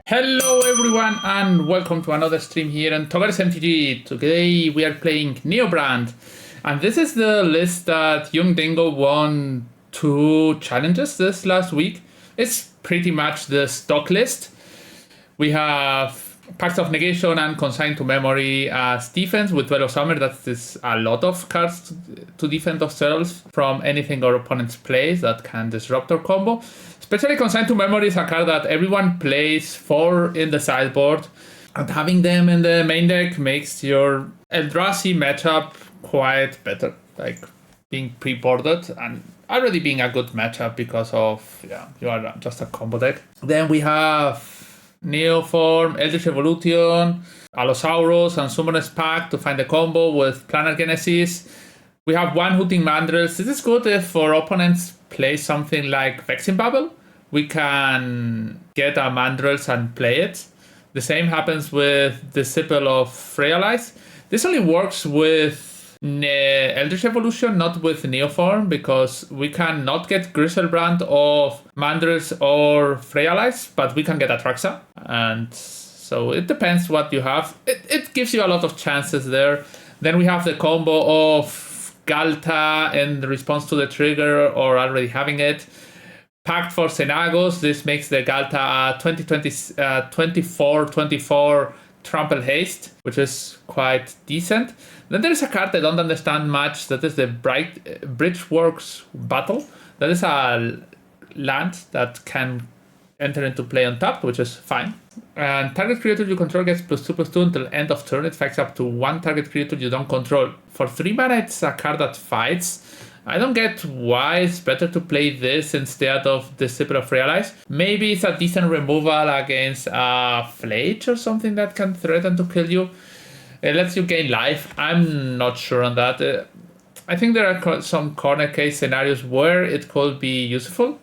Hello everyone and welcome to another stream here on Togaris MTG. Today we are playing Neobrand, and this is the list that Young Dingo won 2 challenges this last week. It's pretty much the stock list. We have Pact of Negation and Consign to Memory as defense with Velo Summer. That is a lot of cards to defend ourselves from anything our opponents plays that can disrupt our combo. Especially Consign to Memory is a card that everyone plays for in the sideboard, and having them in the main deck makes your Eldrazi matchup quite better. Like being pre-boarded and already being a good matchup because of, you are just a combo deck. Then we have Neoform, Eldritch Evolution, Allosaurus, and Summoner's Pact to find the combo with Planar Genesis. We have one Hooting Mandrills. This is good if our opponents play something like Vexing Bubble. We can get our Mandrills and play it. The same happens with Disciple of Freyalis. This only works with Eldritch Evolution, not with Neoform, because we can not get Griselbrand of Mandrills or Freyalis, but we can get Atraxa. And so it depends what you have. It gives you a lot of chances there. Then we have the combo of Galta in response to the trigger or already having it. Pact for Xenagos. This makes the Galta 24-24 Trample Haste, which is quite decent. Then there's a card I don't understand much. That is the Bridgeworks Battle. That is a land that can enter into play on top, which is fine. And target creature you control gets +2/+2 until end of turn. It fights up to one target creature you don't control. For 3 mana, it's a card that fights. I don't get why it's better to play this instead of Disciple of Freyalis. Maybe it's a decent removal against a Flage or something that can threaten to kill you. It lets you gain life. I'm not sure on that. I think there are some corner case scenarios where it could be useful.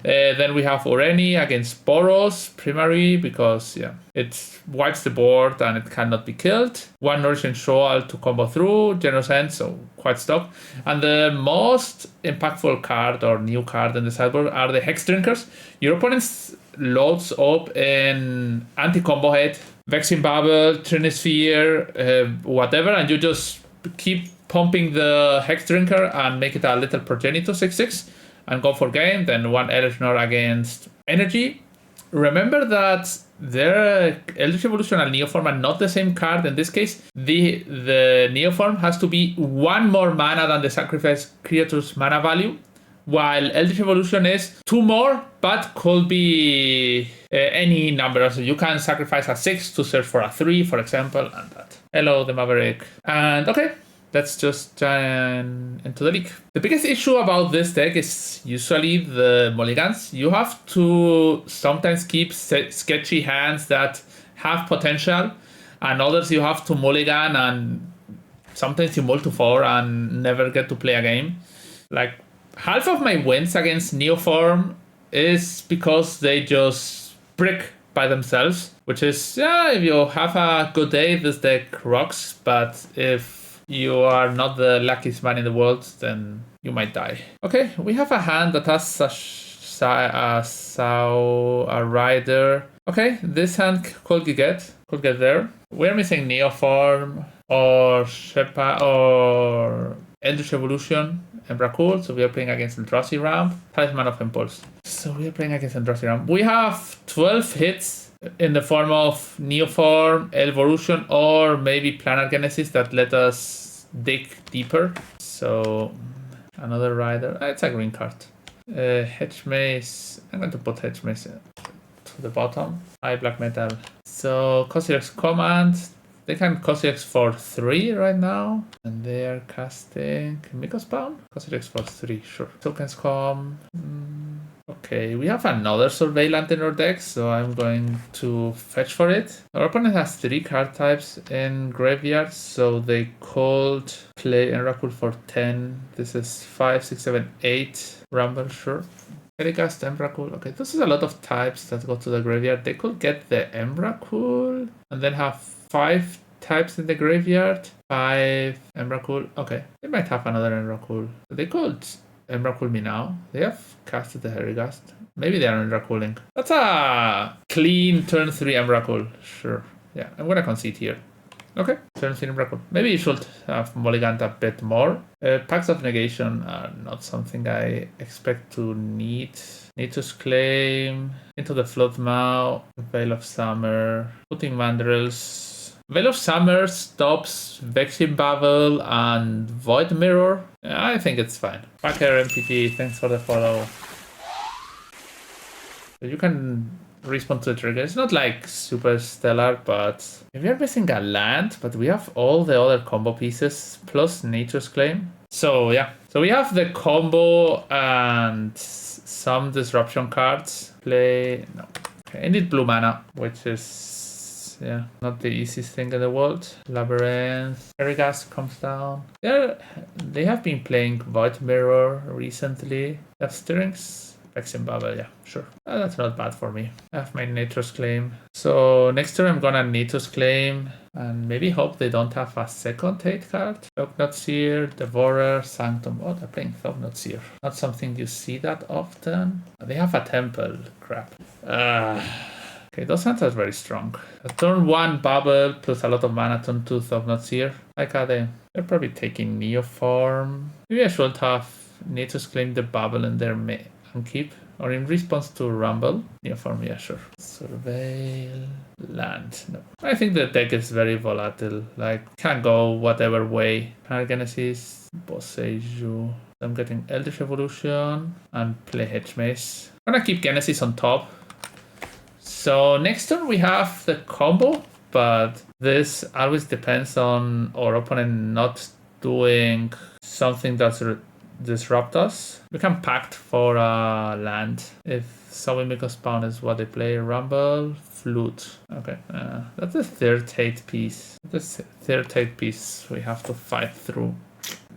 Then we have Oreni against Boros, primary, because it wipes the board and it cannot be killed. One Nourishing Shoal to combo through, Generous End, so quite stock. And the most impactful card or new card in the sideboard are the Hex Drinkers. Your opponent's loads up in anti-combo head, Vexing Bubble, Trinisphere, whatever, and you just keep pumping the Hex Drinker and make it a little Progenitor 6/6. And go for game. Then one Electronor against Energy. Remember that their Eldritch Evolution and Neoform are not the same card. In this case, the Neoform has to be 1 more mana than the sacrifice creature's mana value, while Eldritch Evolution is 2 more, but could be any number. So you can sacrifice a 6 to search for a 3, for example, and that. Hello, the Maverick. And okay. Let's just jump into the league. The biggest issue about this deck is usually the mulligans. You have to sometimes keep sketchy hands that have potential, and others you have to mulligan, and sometimes you mull to 4 and never get to play a game. Like, half of my wins against Neoform is because they just brick by themselves, which is, if you have a good day, this deck rocks, but if you are not the luckiest man in the world, then you might die. Okay, we have a hand that has a rider. Okay, this hand could get there. We're missing Neoform or Shepa or Eldritch Evolution, Emrakul, so we are playing against Eldrazi Ramp, Talisman of Impulse. So we are playing against Eldrazi Ramp. We have 12 hits in the form of Neoform, Evolution, or maybe Planar Genesis that let us dig deeper. So another rider. It's a green card. Hedge Maze. I'm going to put Hedge Maze to the bottom. Black Metal. So Cosirx Command. They can Cosirx for 3 right now. And they are casting Miko Spawn. Cosirx for 3, sure. Tokens come. Okay, we have another Surveillant in our deck, so I'm going to fetch for it. Our opponent has 3 card types in graveyard, so they could play Emrakul for 10. This is 5, 6, 7, 8. Rumble, sure. Telecast, Emrakul. Okay, this is a lot of types that go to the graveyard. They could get the Emrakul and then have 5 types in the graveyard. 5 Emrakul. Okay, they might have another Emrakul. They could Emrakul me now. They have casted the Herigast. Maybe they are Emrakuling. That's a clean turn 3 Emrakul. Sure. Yeah, I'm gonna concede here. Okay, turn 3 Emrakul. Maybe you should have mulliganed a bit more. Packs of Negation are not something I expect to need. Nature's Claim, Into the Floodmaw, Veil of Summer, putting Mandrills. Veil of Summer stops Vexing Babel and Void Mirror. I think it's fine. Packer MPT, thanks for the follow. You can respond to the trigger. It's not like super stellar, but if we are missing a land, but we have all the other combo pieces plus Nature's Claim. So yeah, so we have the combo and some disruption cards. Play no. Okay, I need blue mana, which is not the easiest thing in the world. Labyrinth, Herigast comes down. They have been playing Void Mirror recently. They have Stirrings. Babel, yeah, sure. That's not bad for me. I have my Nature's Claim. So next turn I'm gonna Nature's Claim and maybe hope they don't have a second hate card. Thognut Seer, Devourer, Sanctum. Oh, they're playing Thognut Seer. Not something you see that often. They have a Temple. Crap. Okay, those hands are very strong. A turn 1 Bubble plus a lot of mana, turn 2 Thognut Seer. Like they're probably taking Neoform. Maybe I should have Nature's Claim the Bubble in their keep, or in response to Rumble. Neoform, yeah, sure. Surveil, land. No. I think the deck is very volatile. Like, can go whatever way. Genesis, Boseiju. I'm getting Eldritch Evolution and play Hedge Maze. I'm gonna keep Genesis on top. So next turn we have the combo, but this always depends on our opponent not doing something that's disrupt us. We can pact for a land if Sawimiko Spawn is what they play. Rumble, Flute. Okay, that's the third hate piece. This third hate piece we have to fight through.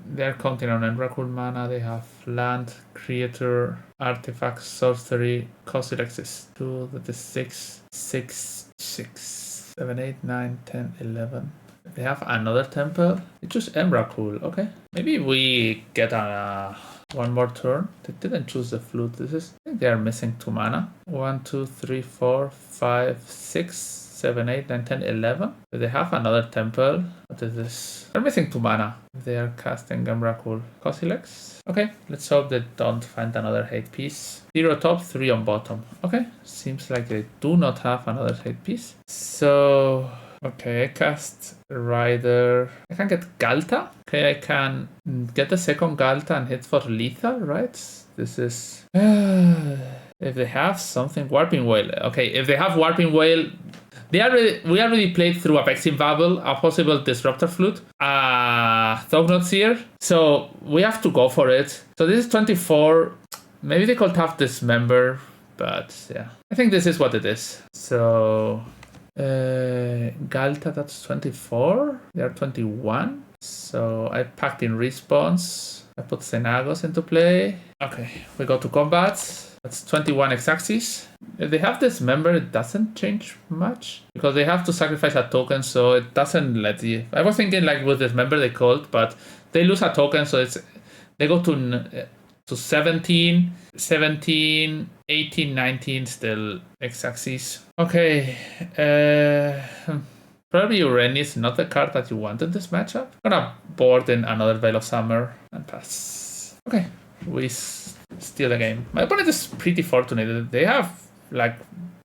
They're counting on Emrakul mana. They have land, creator, artifact, sorcery, Cossilexes 2, that is 6, 6, 6, 7, 8, 9, 10, 11. They have another temple. It's just Emrakul. Okay. Maybe we get one more turn. They didn't choose the flute. I think they are missing 2 mana. 1, 2, 3, 4, 5, 6, 7, 8, 9, 10, 11. They have another temple. What is this? They're missing 2 mana. They are casting Emrakul. Cosilex. Okay. Let's hope they don't find another hate piece. 0 top, 3 on bottom. Okay. Seems like they do not have another hate piece. So okay, I cast Rider. I can get Galta. Okay, I can get the second Galta and hit for lethal, right? This is... if they have something... Warping Whale. Okay, if they have Warping Whale... we already played through a Vexing Babel, a possible Disruptor Flute, Thognut Seer. So we have to go for it. So this is 24. Maybe they could have Dismember, but yeah. I think this is what it is. So... Galta, that's 24. They are 21. So I packed in response. I put Xenagos into play. Okay, we go to combat. That's 21 X-axis. If they have this member, it doesn't change much because they have to sacrifice a token, so it doesn't let you. I was thinking like with this member they could, but they lose a token, so they go to 17, 17, 18, 19, still X-axis. Okay, probably Uranus, not the card that you wanted this matchup. I'm gonna board in another Veil of Summer and pass. Okay, we steal the game. My opponent is pretty fortunate. They have like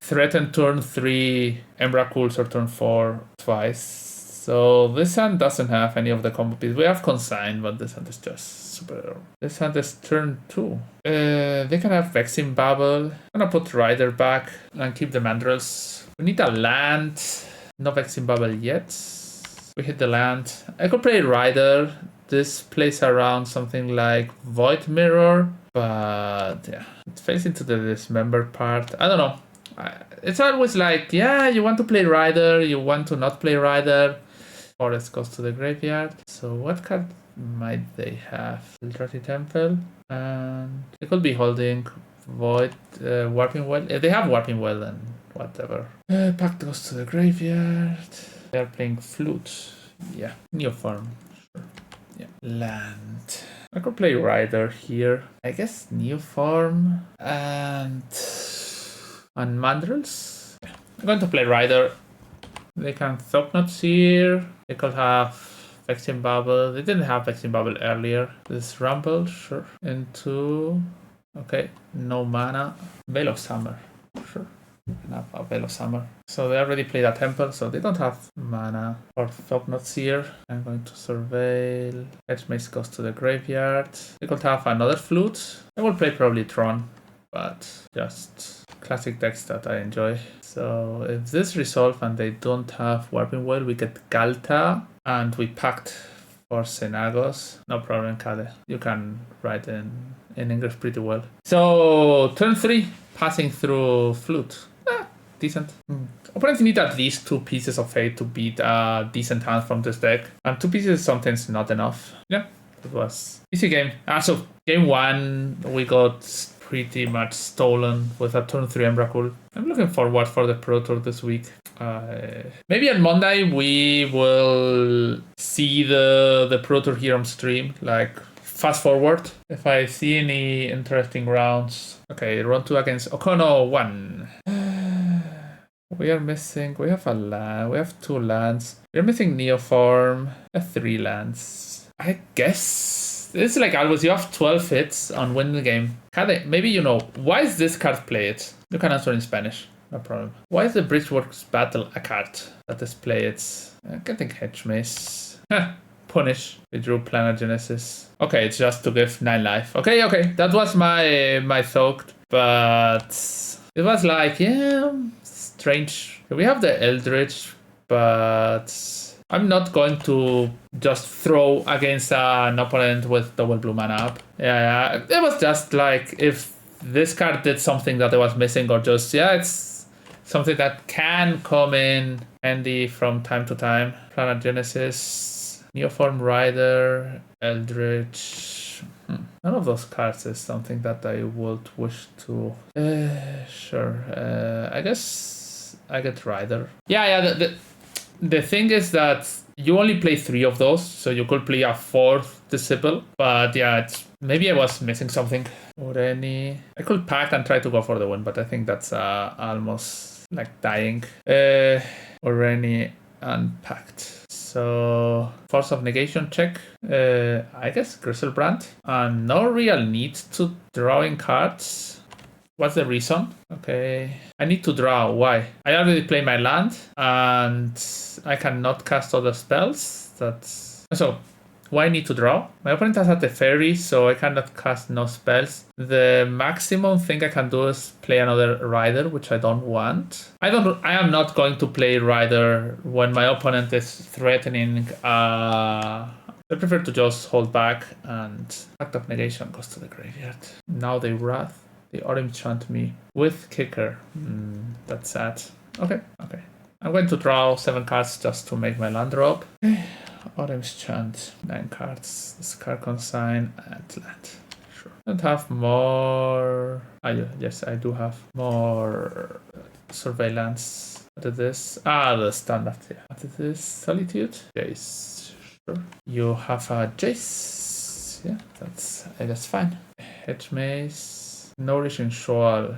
threatened turn 3 Emrakuls or turn 4 twice. So this hand doesn't have any of the combo pieces. We have Consign, but this hand is just super. This hand is turn 2. They can have Vexing Babel. I'm gonna put Rider back and keep the Mandrills. We need a land. No Vexing Babel yet. We hit the land. I could play Rider. This plays around something like Void Mirror. But yeah, it fades into the Dismember part. I don't know. It's always like, yeah, you want to play Rider. You want to not play Rider. Forest goes to the graveyard. So what card might they have? Eldrazi Temple. And they could be holding Void, Warping Well. If they have Warping Well, then whatever. Pact goes to the graveyard. They're playing Flute. Yeah, Neoform. Sure. Yeah. Land. I could play Rider here. I guess New Form and Mandrills. I'm going to play Rider. They can Thopnots here. They could have Vexing Bubble. They didn't have Vexing Bubble earlier. This Rumble, sure. Into... Okay, no mana. Veil of Summer, sure. Enough of Veil of Summer. So they already played a Temple, so they don't have mana or Thopnots here. I'm going to Surveil. Edgemaze goes to the graveyard. They could have another Flute. I will play probably Tron, but just classic decks that I enjoy. So if this resolve and they don't have Warping Wail, we get Galta, and we packed for Xenagos. No problem, Kade. You can write in English pretty well. So turn 3, passing through Flute. Decent. Opponents need at least 2 pieces of Fate to beat a decent hand from this deck. And 2 pieces is sometimes not enough. Yeah, it was easy game. So game 1, we got pretty much stolen with a turn 3 Emrakul. I'm looking forward for the Pro Tour this week. Maybe on Monday we will see the Pro Tour here on stream, like fast forward. If I see any interesting rounds. Okay, round 2 against Okono 1. We are missing, we have a land, we have 2 lands. We're missing Neoform, 3 lands. I guess it's like always, you have 12 hits on winning the game. Maybe you know, why is this card played? You can answer in Spanish, no problem. Why is the Bridgeworks Battle a card that is played? I can think Hedge Maze. Punish. We drew Planar Genesis. Okay, it's just to give 9 life. Okay, that was my thought, but it was like, yeah, strange. We have the Eldritch, but I'm not going to just throw against an opponent with double blue mana up. Yeah, it was just like if this card did something that I was missing, or just, yeah, it's something that can come in handy from time to time. Planar Genesis, Neoform Rider, Eldritch. None of those cards is something that I would wish to. Sure. I guess I get Rider. Yeah. The thing is that you only play 3 of those, so you could play a 4th Disciple. But yeah, maybe I was missing something. Ureni. I could pack and try to go for the win, but I think that's almost like dying. Ureni unpacked. So Force of Negation check. I guess Griselbrand. And no real need to drawing cards. What's the reason? Okay, I need to draw. Why? I already play my land and I cannot cast other spells. So why I need to draw? My opponent has had the fairy, so I cannot cast no spells. The maximum thing I can do is play another Rider, which I don't want. I am not going to play Rider when my opponent is threatening. I prefer to just hold back, and Act of Negation goes to the graveyard. Now they Wrath. They auto-enchant me with Kicker. That's sad. Okay. I'm going to draw 7 cards just to make my land drop. Auto-enchant 9 cards. Discard Consign and land. Sure. I don't have more. Yes, I do have more surveillance. What is this? The standard. Yeah. What is this? Solitude. Jace. Sure. You have a Jace. Yeah, that's fine. Hedge Maze. Nourishing Shoal.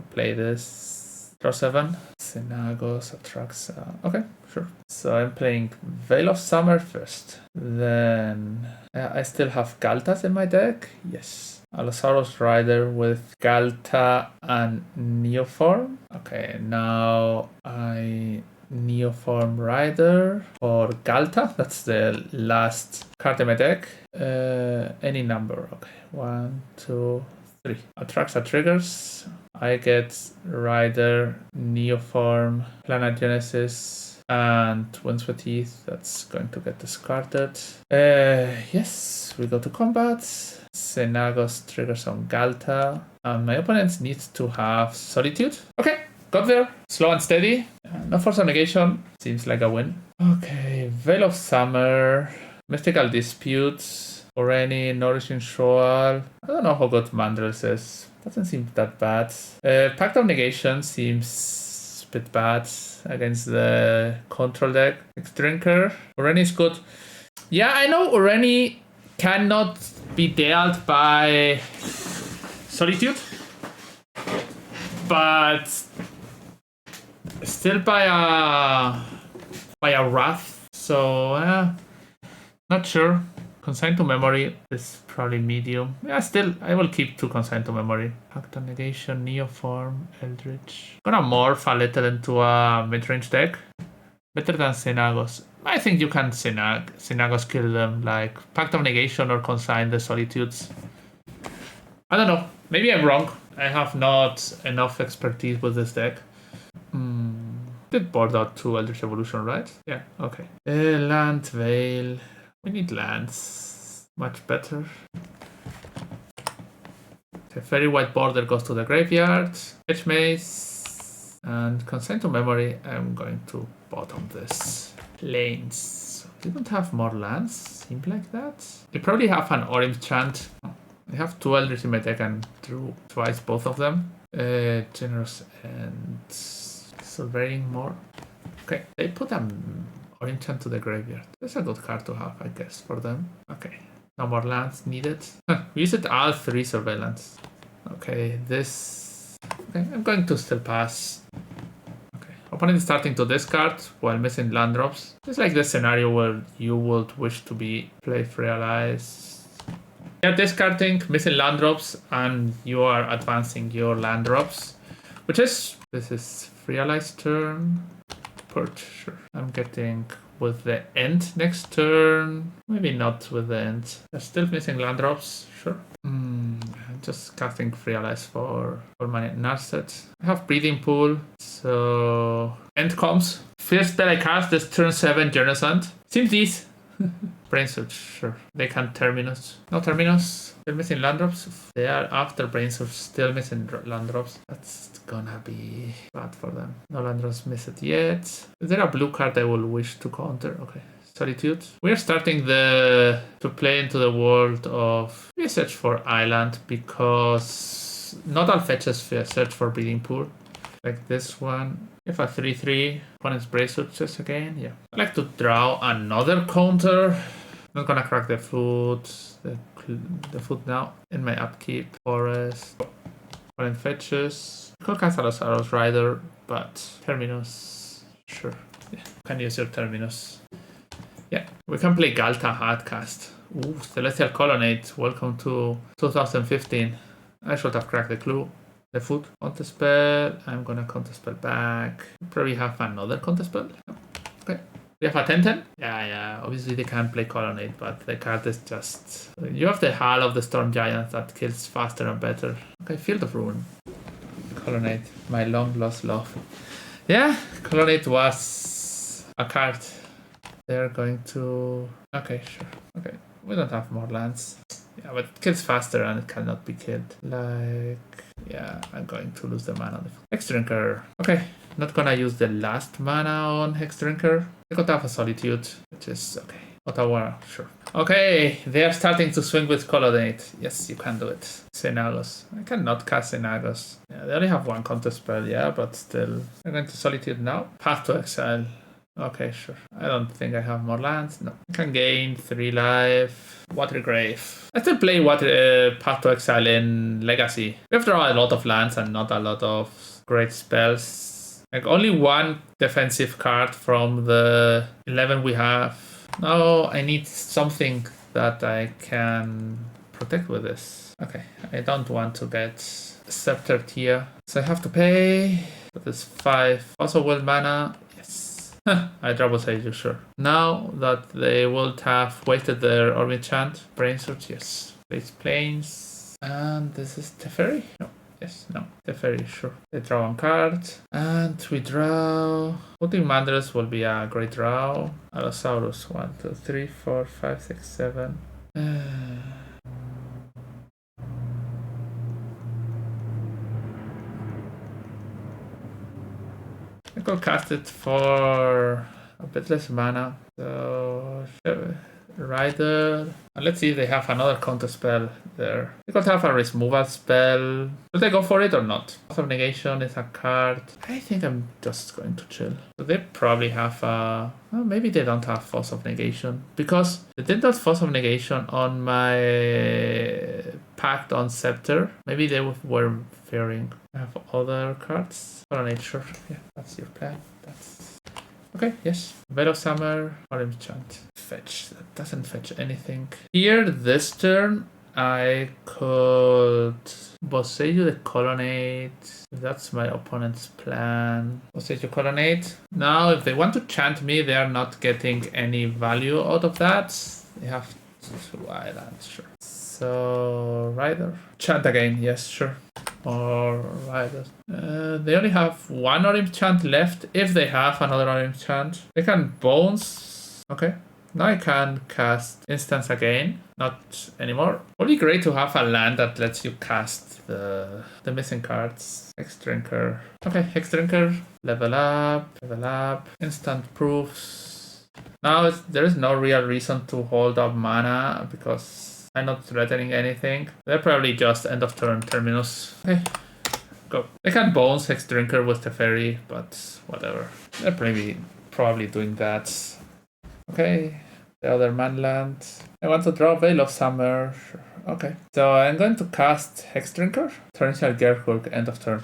Play this. Draw 7. Xenagos attracts. Okay, sure. So I'm playing Veil of Summer first. Then I still have Galtas in my deck. Yes. Allosaurus Rider with Galta and Neoform. Okay, now I Neoform Rider or Galta. That's the last card in my deck. Any number. Okay, 1, 2, 3. Atraxa triggers. I get Rider, Neoform, Planar Genesis, and Winds with Teeth. That's going to get discarded. Yes, we go to combat. Xenagos triggers on Galta. And my opponent needs to have Solitude. Okay, got there. Slow and steady. No Force of Negation. Seems like a win. Okay, Veil of Summer. Mystical Disputes. Or any Nourishing Shoal. I don't know how good Mandrills is. Doesn't seem that bad. Pact of Negation seems a bit bad against the control deck. Next Drinker. Ureni is good. Yeah, I know Ureni cannot be dealt by Solitude, but still by a Wrath. So not sure. Consign to memory is probably medium. Yeah, still I will keep 2 consign to memory. Pact of Negation, Neoform, Eldritch. Gonna morph a little into a mid-range deck. Better than Xenagos. I think you can Xenagos kill them, like Pact of Negation or consign the Solitudes. I don't know. Maybe I'm wrong. I have not enough expertise with this deck. Did board out 2 Eldritch Evolution, right? Yeah, okay. Land, Veil. We need lands. Much better. The Fairy White Border goes to the graveyard. Edge Maze. And Consent to Memory. I'm going to bottom this. Lanes. We don't have more lands. Seems like that. They probably have an Orim Chant. I have 2 Eldritch in my deck and drew twice both of them. Generous and Silvering more. Okay, they put an Orim Chant to the graveyard. That's a good card to have, I guess, for them. Okay, no more lands needed. We used all 3 surveillance. Okay, this... Okay, I'm going to still pass. Okay, opponent is starting to discard while missing land drops. It's like the scenario where you would wish to be play Realize. You're discarding, missing land drops, and you are advancing your land drops. Which is... This is Realize turn. Sure. I'm getting with the end next turn. Maybe not with the end. They're still missing land drops. Sure. I'm just casting Realize for my Narset. I have Breathing Pool. So end comes. First spell I cast is turn 7 Genocide. Seems easy. Brain Surge, sure. They can Terminus. No Terminus. They're missing land drops. They are after Brain Surge, still missing land drops. That's gonna be bad for them. No land drops missed yet. Is there a blue card I will wish to counter? Okay. Solitude. We're starting to play into the world of we search for Island because not all fetches search for Breeding Pool. Like this one. If a 3-3, opponent's Brace Surges again, yeah. I like to draw another counter. Not gonna crack the foot. The foot now. In my upkeep. Forest. Opponent fetches. Could cast Allosaurus Rider, but Terminus. Sure. Yeah. Can use your Terminus. Yeah. We can play Galta Hardcast. Ooh, Celestial Colonnade. Welcome to 2015. I should have cracked the clue. The foot counterspell. I'm gonna counterspell back. Probably have another counterspell. Okay. We have a 10-10. Yeah. Obviously they can't play Colonnade, but the card is just... You have the Hall of the Storm Giant that kills faster and better. Okay, Field of Ruin. Colonnade. My long lost love. Yeah, Colonnade was a card. They're going to... Okay, sure. Okay. We don't have more lands. Yeah, but it kills faster and it cannot be killed. Like... Yeah, I'm going to lose the mana on the Hexdrinker. Okay, not gonna use the last mana on Hexdrinker. I got have a Solitude, which is okay. Ottawa, sure. Okay, they are starting to swing with Colonnade. Yes, you can do it. Xenagos. I cannot cast Xenagos. Yeah, they only have 1 counter spell, yeah, but still. I'm going to Solitude now. Path to Exile. Okay, sure. I don't think I have more lands. No. I can gain 3 life. Watergrave. I still play Path to Exile in Legacy. We have drawn a lot of lands and not a lot of great spells. Like only 1 defensive card from the 11 we have. No, I need something that I can protect with this. Okay, I don't want to get Sceptered here. So I have to pay. That is 5. Also wild mana. I double say you sure. Now that they would have wasted their Orbit Chant, Brain Surge, yes. Place Plains. And this is Teferi? No. Yes, no. Teferi, sure. They draw 1 card. And we draw... Putting Mandrels will be a great draw. Allosaurus, 1, 2, 3, 4, 5, 6, 7. I could cast it for a bit less mana. So Rider. And let's see if they have another counter spell there. They could have a removal spell. Will they go for it or not? Force of Negation is a card. I think I'm just going to chill. So they probably have a... Well, maybe they don't have Force of Negation. Because they did not Force of Negation on my Pact on Scepter. Maybe they were fearing. I have other cards. For nature. Yeah, that's your plan. That's... Okay, yes. Veil of Summer or Enchant. Fetch. That doesn't fetch anything. Here, this turn, I could Boseiju the Colonnade. That's my opponent's plan. Boseiju Colonnade. Now, if they want to chant me, they are not getting any value out of that. They have to islands, sure. So, Rider. Chant again, yes, sure. Or Rider. They only have one Orim Chant left. If they have another Orim Chant, they can Bones. Okay. Now I can cast Instance again. Not anymore. Would be great to have a land that lets you cast the missing cards. Hexdrinker. Okay, Hexdrinker. Level up. Instant proofs. Now there is no real reason to hold up mana because I'm not threatening anything. They're probably just end of turn terminus. Okay, go. They can Bones Hexdrinker with Teferi, but whatever. They're probably doing that. Okay, the other manland. I want to draw Veil of Summer. Sure. Okay, so I'm going to cast Hexdrinker. Torrential Gerhulk, end of turn.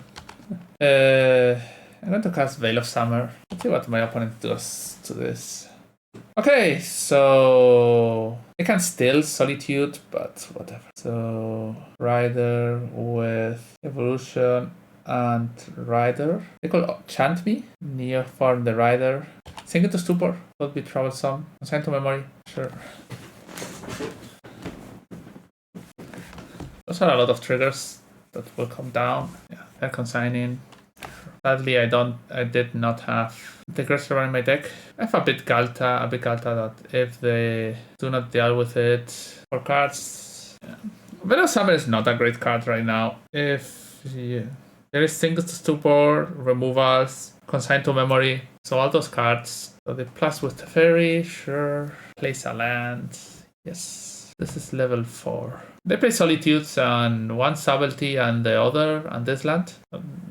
I'm going to cast Veil of Summer. Let's see what my opponent does to this. Okay, so I can still Solitude, but whatever. So Rider with Evolution and Rider. They could chant me. Neoform the Rider. Sink into Stupor. Would be troublesome. Consign to Memory. Sure. Those are a lot of triggers that will come down. Yeah, they're consigning. Sadly, I did not have the Aggressor in my deck. I have a big Galta that if they do not deal with it for cards... Yeah. Veil of Summer is not a great card right now. If there is Singles to Stupor, removals, Consign to Memory, so all those cards. So the plus with Teferi, sure. Place a land, yes. This is level 4. They play Solitudes on one Subtlety and the other, and this land.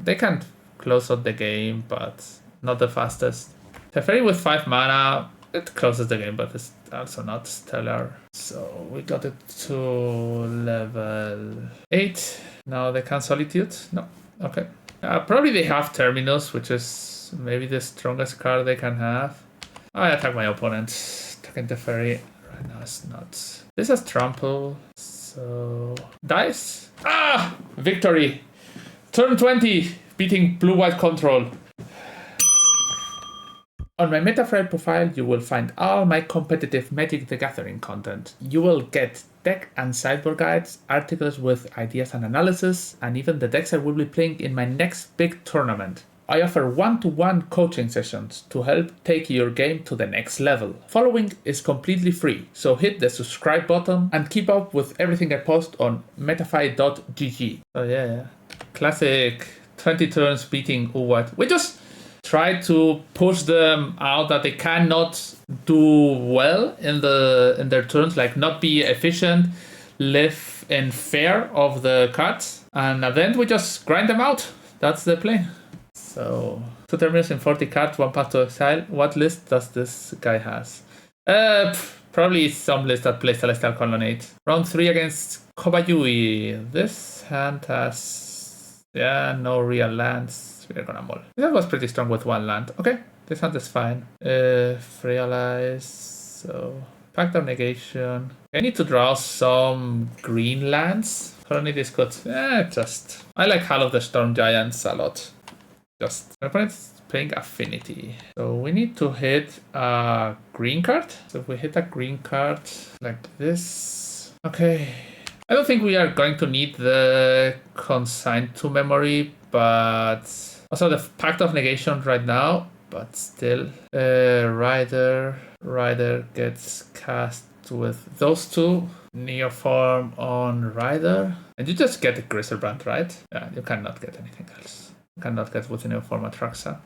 They can close out the game, but not the fastest. Teferi with 5 mana, it closes the game, but it's also not stellar. So we got it to level 8. Now they can Solitude? No. Okay. Probably they have Terminus, which is maybe the strongest card they can have. I attack my opponent. Attacking Teferi. Right now it's not. This has Trample. So... Dice? Ah! Victory! Turn 20! Beating blue-white control. On my Metafrail profile, you will find all my competitive Magic the Gathering content. You will get deck and sideboard guides, articles with ideas and analysis, and even the decks I will be playing in my next big tournament. I offer one-to-one coaching sessions to help take your game to the next level. Following is completely free, so hit the subscribe button and keep up with everything I post on metafy.gg. Oh yeah. Classic 20 turns beating Uwat. We just try to push them out that they cannot do well in their turns, like not be efficient, live in fear of the cards, and then we just grind them out. That's the play. So 2 terminus in 40 cards, 1 path to exile. What list does this guy has? Probably some list that plays Celestial Colonnade. Round 3 against Kobayui. This hand has no real lands. We're gonna mull. That was pretty strong with 1 land. Okay, this hand is fine. Realize. So Pact of Negation. I need to draw some green lands. Colonnade is good. I like Hall of the Storm Giants a lot. My opponent's playing Affinity. So we need to hit a green card. So if we hit a green card like this. Okay. I don't think we are going to need the Consign to Memory, but also the Pact of Negation right now. But still, Rider gets cast with those 2. Neoform on Rider. And you just get a Griselbrand, right? Yeah, you cannot get anything else. Cannot get with Neoform Atraxa.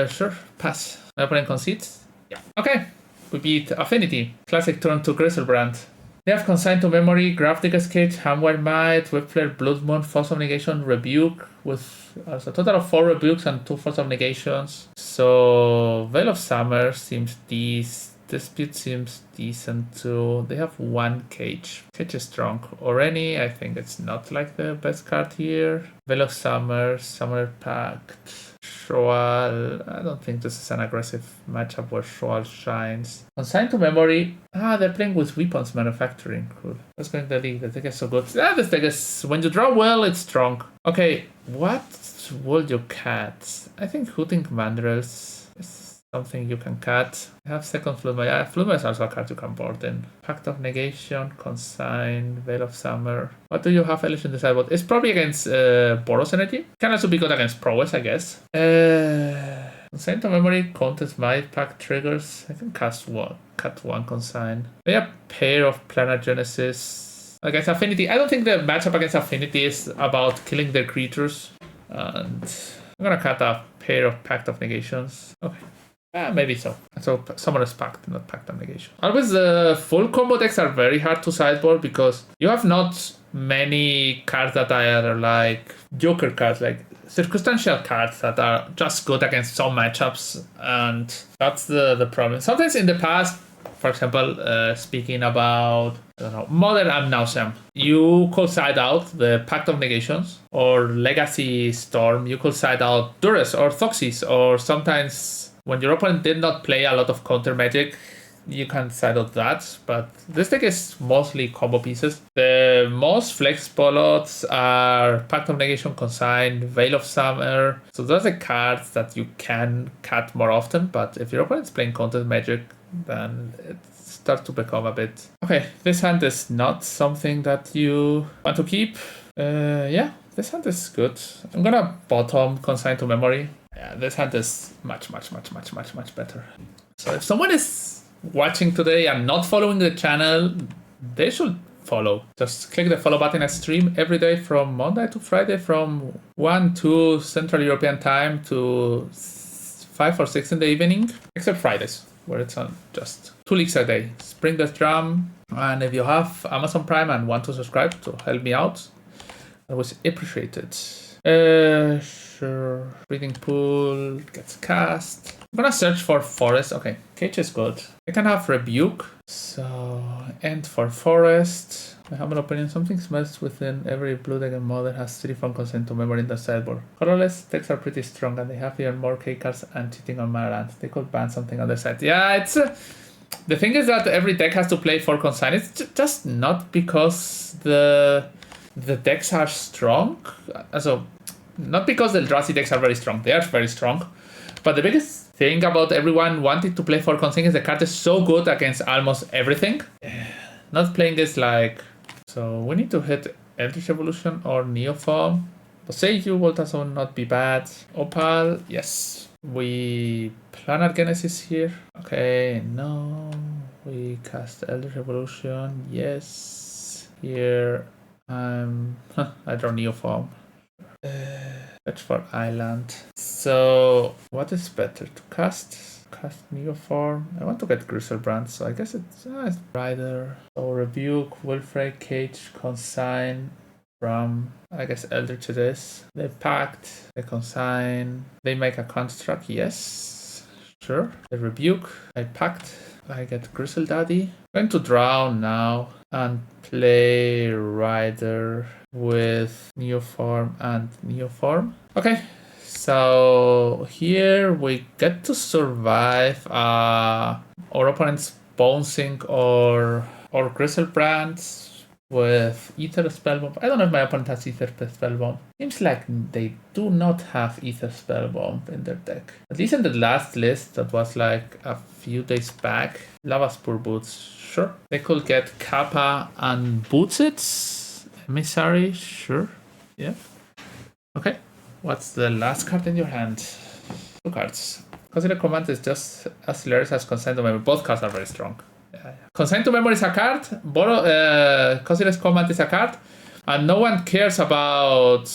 Sure, pass. My opponent concedes? Yeah. Okay. we beat Affinity. Classic turn to Griselbrand. They have Consigned to Memory, Graphic Sketch, Hamware Might, Whipflare, Blood Moon, Force of Negation, Rebuke, with a total of 4 Rebukes and 2 Force of Negations. So Veil of Summer seems decent. Dispute seems decent too. They have 1 Cage. Cage is strong. Oreni, I think it's not like the best card here. Veil of Summer, Summer Pact, Shoal. I don't think this is an aggressive matchup where Shoal shines. Consigned to Memory. They're playing with Weapons Manufacturing. Cool. Let's go in the league. The deck is so good. This deck is, when you draw well, it's strong. Okay, what would you cut? I think Hooting Mandrills is something you can cut. I have second Fluma. Yeah, Fluma is also a card you can board in. Pact of Negation, Consign, Veil of Summer. What do you have Elish in the sideboard? It's probably against Boros Energy. Can also be good against Prowess, I guess. Consign to Memory, Contest Might, Pact triggers. I can cut one Consign. They have Pair of Planar Genesis. Against Affinity. I don't think the matchup against Affinity is about killing their creatures. And I'm gonna cut a pair of Pact of Negations. Okay. Maybe so. So Summoner's Pact, not Pact of Negation. Always the full combo decks are very hard to sideboard because you have not many cards that are like Joker cards, like circumstantial cards that are just good against some matchups, and that's the problem. Sometimes in the past, for example, speaking about Modern Ad Nauseam, you could side out the Pact of Negations, or Legacy Storm, you could side out Duress or Thoxis, or sometimes when your opponent did not play a lot of counter magic, you can side out that. But this deck is mostly combo pieces. The most flexible lots are Pact of Negation, Consign, Veil of Summer. So those are cards that you can cut more often. But if your opponent's playing counter magic, then it starts to become a bit... Okay, this hand is not something that you want to keep. Yeah, this hand is good. I'm gonna bottom Consign to Memory. Yeah, this hand is much better. So if someone is watching today and not following the channel, they should follow. Just click the follow button. I stream every day from Monday to Friday from 1 to Central European time to 5 or 6 in the evening, except Fridays, where it's on just 2 leagues a day. Spring the Drum. And if you have Amazon Prime and want to subscribe to help me out, I would appreciate it. Sure. Breathing Pool gets cast. I'm gonna search for Forest. Okay, Cage is good. I can have Rebuke. So, and for Forest, I have an opinion. Something smells within every blue deck and model has 3 from Consent to Memory in the sideboard. Colorless decks are pretty strong and they have even more K cards and cheating on mana land. They could ban something on the side. Yeah, it's... the thing is that every deck has to play for Consign. It's just not because the decks are strong. Also, not because the Eldrazi decks are very strong. They are very strong. But the biggest thing about everyone wanting to play for Consign is the card is so good against almost everything. Not playing is like... So we need to hit Eldritch Evolution or Neoform. Boseiju will also not be bad. Opal, yes. We Planar Genesis here. Okay, no. We cast Eldritch Evolution, yes. Here, I draw Neoform. Search for Island. So, what is better to cast? Cast Neoform. I want to get Griselbrand, so I guess it's Rider. So, Rebuke, Wilfray, Cage, Consign, Ram. I guess Eldritch it is. They Pact, they Consign, they make a Construct, yes. Sure. They Rebuke, I Pact, I get Gristle Daddy. I'm going to draw now and play Rider with Neoform and Neoform. Okay, so here we get to survive our opponent's Bonesync or Griselbrand with Ether Spellbomb. I don't know if my opponent has Ether Spellbomb. Seems like they do not have Ether Spellbomb in their deck. At least in the last list that was like a few days back. Lava Spur Boots, sure. They could get Kappa and Boots it. Emissary, sure. Yeah. Okay. What's the last card in your hand? 2 cards. Consider Command is just as hilarious as Consent to Memory. Both cards are very strong. Yeah. Consent to Memory is a card. Consider's Command is a card. And no one cares about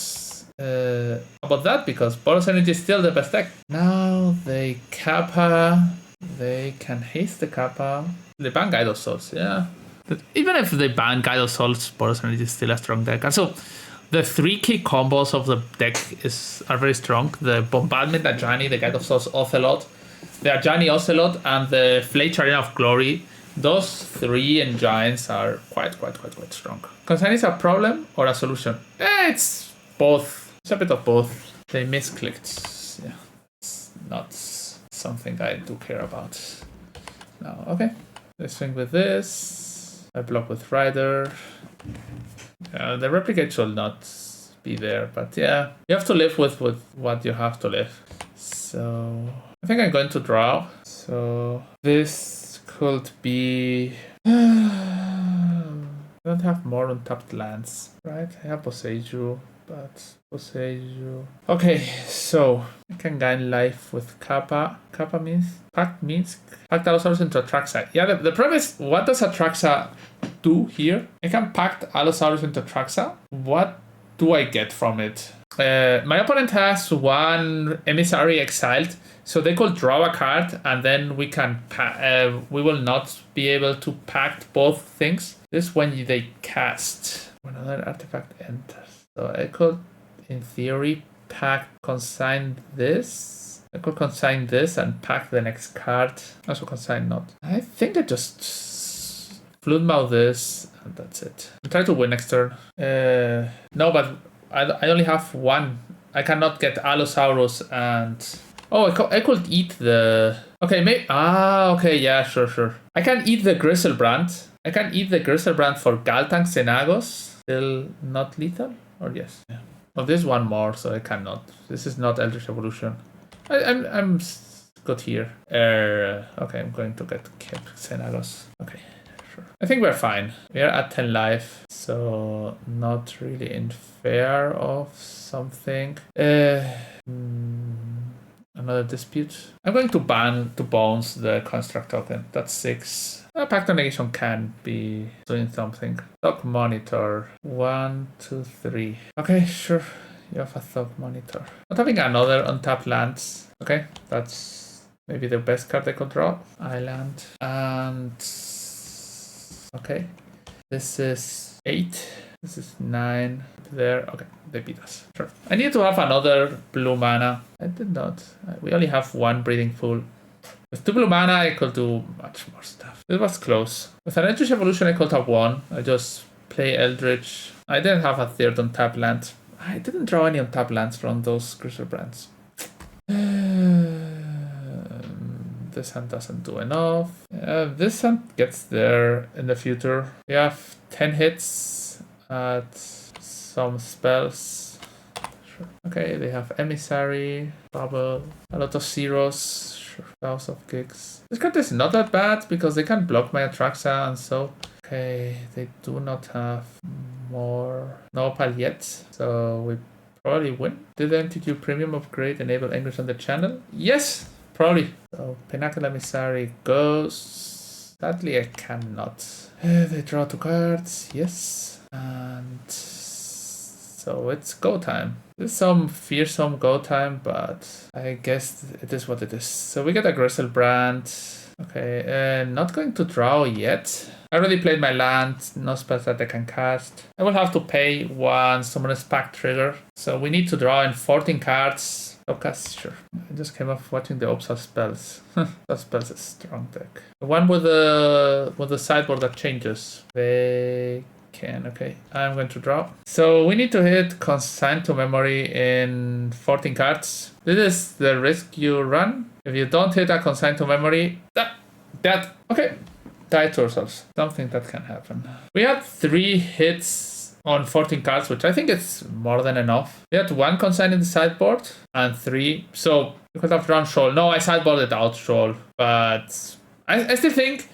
that because Boros Energy is still the best deck. Now they Kappa They can haste the Kappa. They ban Guide of Souls, yeah. But even if they ban Guide of Souls, Boros Energy is still a strong deck. And so the 3 key combos of the deck are very strong. The Bombardment Ajani, the Guide of Souls Ocelot, the Ajani Ocelot, and the Flayed Arena of Glory. Those 3 engines are quite strong. Consign is a problem or a solution? It's both. It's a bit of both. They misclicked. Yeah, it's not something I do care about. Now, okay. I swing with this. I block with Rider. The replicate should not be there, but yeah, you have to live with what you have to live. So I think I'm going to draw. So this could be. I don't have more untapped lands, right? I have Boseiju, but Boseiju. Okay, so I can gain life with Kappa. Kappa means pact Allosaurus into Atraxa. Yeah, the problem is, what does Atraxa do here? I can pact Allosaurus into Atraxa. What do I get from it? My opponent has 1 emissary exiled, so they could draw a card, and then we can we will not be able to pact both things. This is when they cast when another artifact enters. So I could, in theory, consign this. I could consign this and pack the next card. Also consign not. I think I just Floodmouth this, and that's it. I'll try to win next turn. No, but I only have 1. I cannot get Allosaurus and... Oh, I could eat the... Okay, okay, yeah, sure. I can eat the Griselbrand. I can eat the Griselbrand for Galtang Xenagos. Still not lethal? Or yes? Yeah. Oh, there's 1 more, so I cannot. This is not Eldritch Evolution. I'm good here. Okay, I'm going to get Xenagos. Okay, sure. I think we're fine. We're at 10 life, so not really in fear of something. Another dispute. I'm going to bounce the construct token. That's 6. Pact of Negation can be doing something. Thug Monitor. 1, 2, 3. Okay, sure. You have a Thug Monitor. Not having another untapped lands. Okay, that's maybe the best card I could draw. Island. And... Okay. This is 8. This is 9. There. Okay, they beat us. Sure. I need to have another blue mana. I did not. We only have 1 Breathing Pool. With 2 blue mana, I could do much more stuff. It was close. With an Eldritch Evolution, I could have 1. I just play Eldritch. I didn't have a 3rd untapped land. I didn't draw any untapped lands from those Griselbrands. This hand doesn't do enough. This hand gets there in the future. We have 10 hits at some spells. Sure. Okay, they have Emissary, Bubble, a lot of zeros, sure, House of Gigs. This card is not that bad because they can block my Atraxa and so. Okay, they do not have more Nopal yet, so we probably win. Did the MTQ Premium upgrade enable English on the channel? Yes, probably. So Pinnacle Emissary goes. Sadly, I cannot. They draw 2 cards, yes. And so it's go time. There's some fearsome go time, but I guess it is what it is. So we get a Griselbrand. Okay, not going to draw yet. I already played my land, no spells that I can cast. I will have to pay 1 Summoner's Pact trigger. So we need to draw in 14 cards. Okay, sure. I just came off watching the Opsa spells. That spells is strong deck. The one with the sideboard that changes. They can, okay. I'm going to draw. So we need to hit Consign to Memory in 14 cards. This is the risk you run. If you don't hit a Consign to Memory, okay. Die to ourselves. Something that can happen. We had 3 hits on 14 cards, which I think is more than enough. We had 1 consign in the sideboard and 3. So we could have drawn Shoal. No, I sideboarded out Shoal. But I still think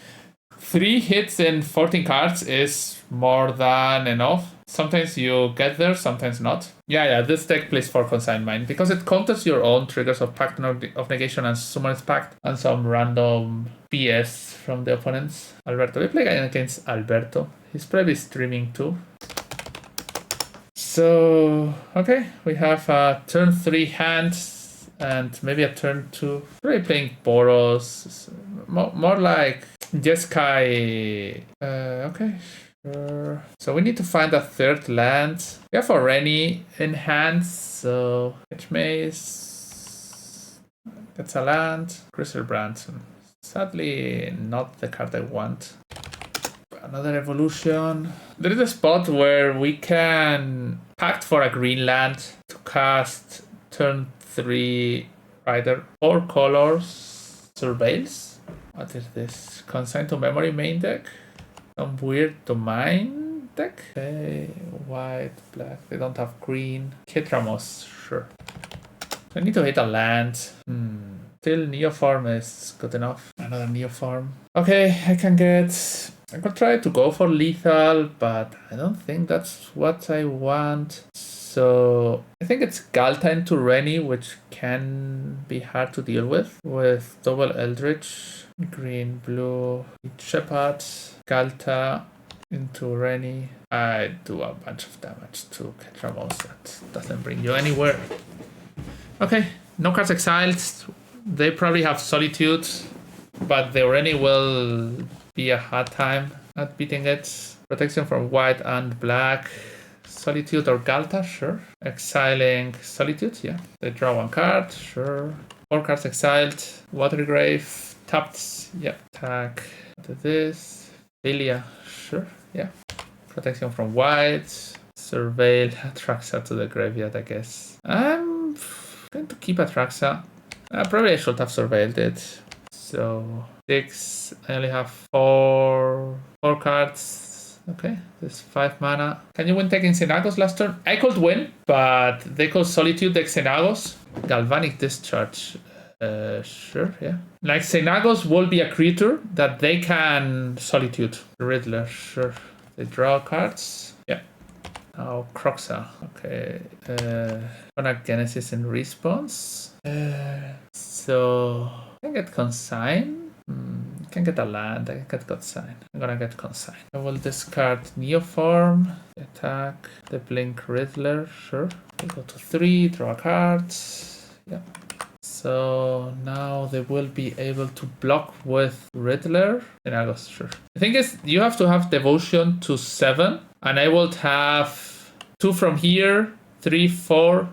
3 hits in 14 cards is more than enough. Sometimes you get there, sometimes not. Yeah, this deck plays for Consign Mine because it counters your own triggers of Pact of Negation and Summoner's Pact and some random BS from the opponents. Alberto, we play against Alberto. He's probably streaming too. So, okay, we have a turn 3 hand And maybe a turn 2. Probably playing Boros. More like Jeskai. Okay. Sure. So we need to find a third land. We have already in hand, so Edge Maze. That's a land. Crystal Branson. Sadly, not the card I want. Another evolution. There is a spot where we can pact for a green land to cast turn 3 Rider. 4 colors. Surveils. What is this? Consign to memory main deck. Some weird domain deck. Okay, white, black. They don't have green. Ketramos, sure. I need to hit a land. Still Neoform is good enough. Another Neoform. Okay, I could try to go for lethal, but I don't think that's what I want. So I think it's Galta into Rennie, which can be hard to deal with double Eldritch, green, blue, Shepherd, Galta into Rennie. I do a bunch of damage to Ketramos. That doesn't bring you anywhere. Okay, no cards exiled. They probably have Solitude, but the Rennie will be a hard time at beating it. Protection from white and black. Solitude or Galta, sure. Exiling Solitude, yeah. They draw 1 card, sure. 4 cards exiled. Watergrave, tapped, yeah. Attack. Do this. Philia, sure, yeah. Protection from white. Surveil. Atraxa to the graveyard, I guess. I'm going to keep Atraxa. Probably I should have surveilled it. So 6. I only have 4 cards. Okay, there's 5 mana. Can you win taking Xenagos last turn? I could win, but they could Solitude deck Xenagos. Galvanic Discharge. Sure, yeah. Like Xenagos will be a creature that they can Solitude. Riddler, sure. They draw cards. Yeah. Now Croxa. Okay. Gonna Genesis in response. So I can get Consign. Can get a land. I can get Consign. I'm gonna get Consign. I will discard Neoform. Attack the Blink Riddler. Sure. They go to 3. Draw cards. Yeah. So now they will be able to block with Riddler. Xenagos, sure. The thing is, you have to have Devotion to 7. And I will have 2 from here, 3, 4,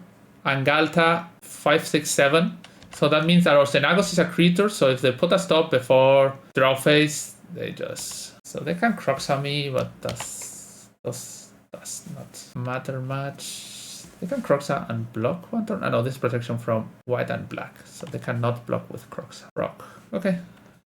and Galta 5, 6, 7. So that means that our Xenagos is a creature, so if they put a stop before draw phase, they just... So they can Croxa me, but does not matter much. They can Croxa and block 1 turn. No, this protection from white and black, so they cannot block with Croxa. Rock. Okay.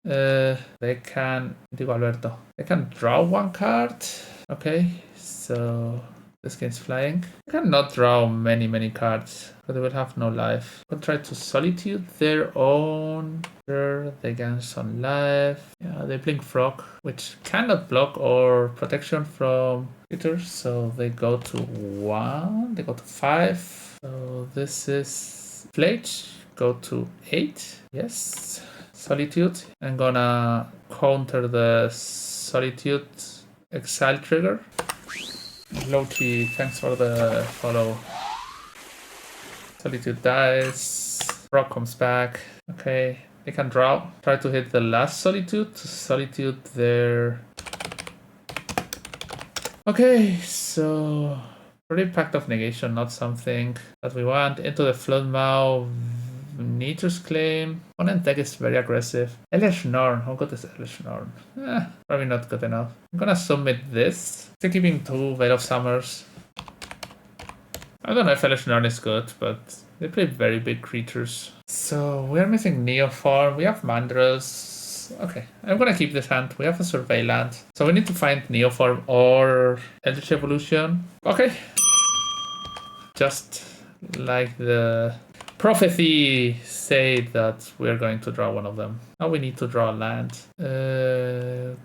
They can... Digo Alberto. They can draw 1 card. Okay, so... This game's flying. I cannot draw many cards, but they will have no life. I'll try to Solitude their own. Sure, they gain some life. Yeah, they Blink Frog, which cannot block or protection from creatures. So they go to 1, they go to 5. So this is Flage, go to 8. Yes, Solitude. I'm gonna counter the Solitude Exile trigger. Loki, thanks for the follow. Solitude dies. Rock comes back. Okay, they can draw. Try to hit the last Solitude to Solitude there. Okay, so pretty Pact of Negation, not something that we want. Into the Floodmouth. Nature's Claim. Opponent deck is very aggressive. Elish Norn. How good is Elish Norn? Probably not good enough. I'm gonna submit this. Still keeping 2 Veil of Summers. I don't know if Elish Norn is good, but they play very big creatures. So we are missing Neoform. We have Mandrills. Okay, I'm gonna keep this hand. We have a Survey land. So we need to find Neoform or Eldritch Evolution. Okay. Just like the prophecy say that we're going to draw one of them. Now we need to draw a land.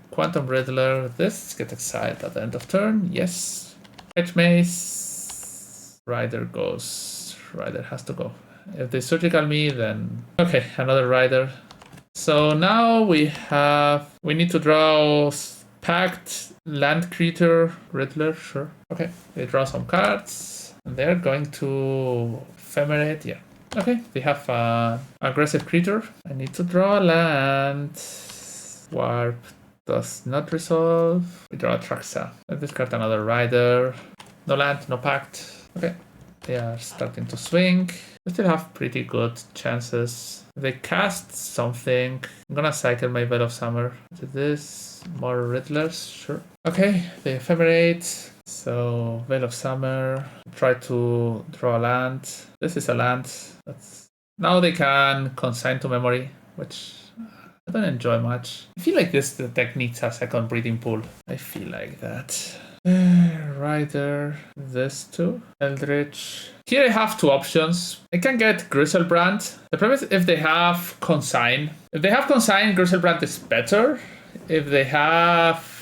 Quantum Riddler. This gets exiled at the end of turn. Yes. Edge Maze. Rider goes. Rider has to go. If they surgical me, then... Okay, another Rider. So now we need to draw Pact, Land Creature, Riddler, sure. Okay, they draw some cards. And they're going to Ephemerate, yeah. Okay, we have an aggressive creature. I need to draw a land. Warp does not resolve. We draw a Traxa. I discard another Rider. No land, no pact. Okay, they are starting to swing. We still have pretty good chances. If they cast something, I'm gonna cycle my Veil of Summer to this. More Riddlers, sure. Okay, they ephemerate. So Veil of Summer. Try to draw a land. This is a land. Now they can consign to memory, which I don't enjoy much. I feel like the deck needs a second breeding pool. I feel like that. Rider, this too. Eldritch. Here I have two options. I can get Griselbrand. The problem is if they have Consign. If they have Consign, Griselbrand is better. If they have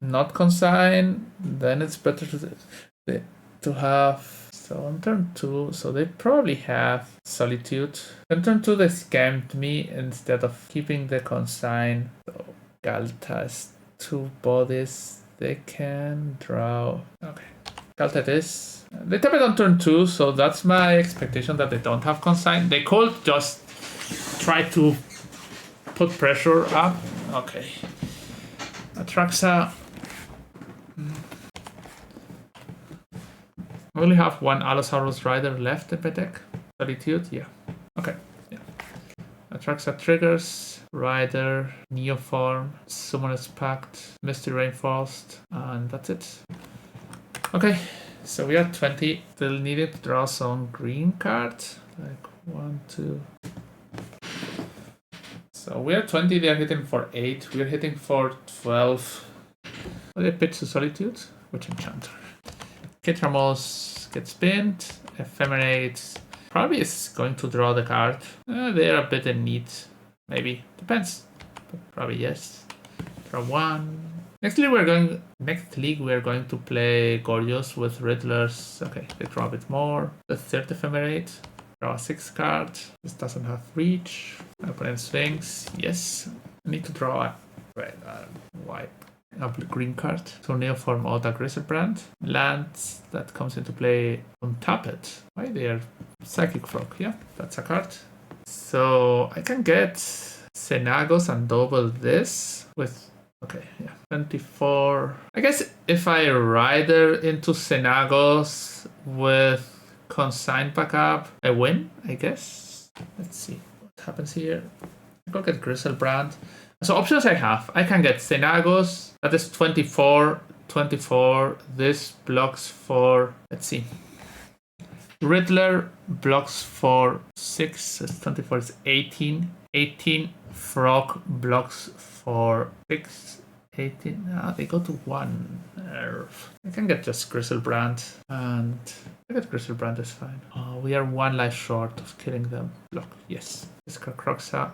not Consign, then it's better to have. So on turn 2, so they probably have Solitude. On turn 2 they scammed me instead of keeping the Consign. So Galt has 2 bodies. They can draw. Okay. Galt it is. They tap it on turn 2, so that's my expectation that they don't have Consign. They could just try to put pressure up. Okay. Atraxa. I only have one Allosaurus Rider left in my deck. Solitude, yeah. Okay, yeah. Atraxa triggers, Rider, Neoform, Summoner's Pact, Misty Rainforest, and that's it. Okay, so we are 20. Still needed to draw some green cards. Like 1, 2. So we are 20, they are hitting for 8. We are hitting for 12. They pitch to Solitude, which enchanter. Kitramos gets pinned, Ephemerates, probably is going to draw the card. They are a bit in need, maybe, depends, but probably yes. Draw 1. Next league we are going to play Gorgeous with Riddlers. Okay, they draw a bit more. The third Ephemerate, draw a 6 card. This doesn't have reach. My opponent swings, yes. I need to draw a white. A green card. So Neoform Oda Griselbrand. Lands that comes into play untap it. Why they are Psychic Frog? Yeah, that's a card. So I can get Xenagos and double this with. Okay, yeah, 24. I guess if I Rider into Xenagos with Consign backup, I win, I guess. Let's see what happens here. I go get Griselbrand. So options I have. I can get Xenagos. That is 24. 24. This blocks for. Let's see. Riddler blocks for 6. It's 24 is 18. 18. Frog blocks for 6. 18. They go to 1. I can get just Griselbrand. And I get Griselbrand is fine. We are 1 life short of killing them. Block. Yes. Discard Croxa.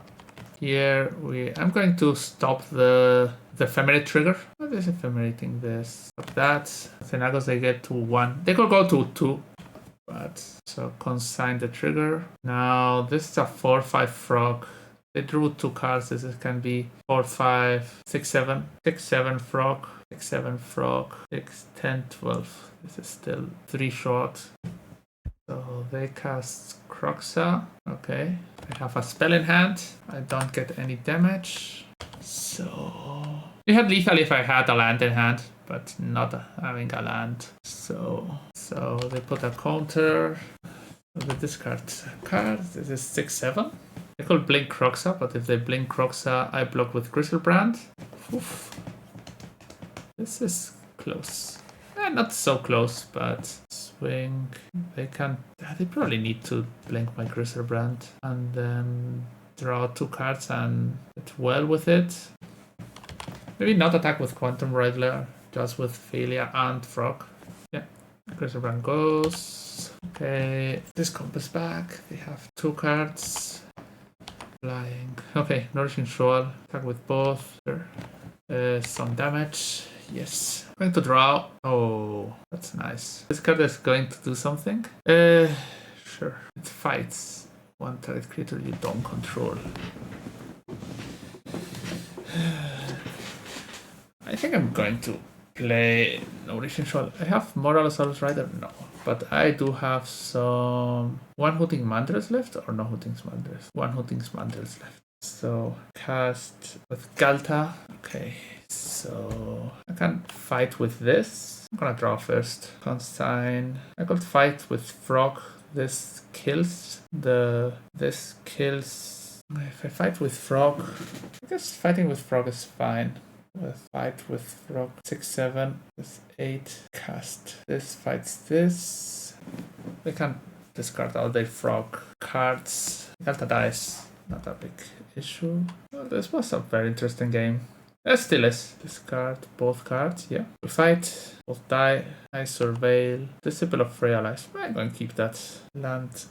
Here I'm going to stop the ephemerate trigger. What is ephemerating this? Stop that. Xenagos they get to 1. They could go to 2. But so consign the trigger. Now this is a 4/5 frog. They drew 2 cards. This can be 4, 5, 6, 7. 6, 7 frog. 6, 7 frog. 6, 10, 12. This is still 3 short. So they cast Croxa. Okay. I have a spell in hand. I don't get any damage. So we had lethal if I had a land in hand, but not having a land. So they put a counter. They discard card. This is 6, 7. They could blink Croxa, but if they blink Croxa, I block with Griselbrand. Oof. This is close. Not so close, but swing. They probably need to blink my Griselbrand and then draw 2 cards and hit well with it. Maybe not attack with Quantum Riddler, just with Phalia and Frog. Yeah, Griselbrand goes. Okay, this compass back. They have 2 cards. Flying. Okay, Nourishing Shoal. Attack with both. Sure. Some damage. Yes. I'm going to draw. Oh, that's nice. This card is going to do something. Sure. It fights 1 target creature you don't control. I think I'm going to play Nourishing Shoal. I have more Allosaurus Rider? No. but I do have some one Hooting Mandrills left, or no Hooting Mandrills? One Hooting Mandrills left. So cast with Galta. Okay, so I can fight with this. I'm gonna draw first. Consign. I could fight with Frog. This kills this kills. If I fight with Frog, I guess fighting with Frog is fine. With fight with Frog 6/7 with 8 cast. This fights this. They can discard all their Frog cards. Delta dice, not a big issue. Well, this was a very interesting game. It still is. Discard both cards, yeah. We fight, both die. I surveil. Disciple of Realize. I'm going to keep that. Land,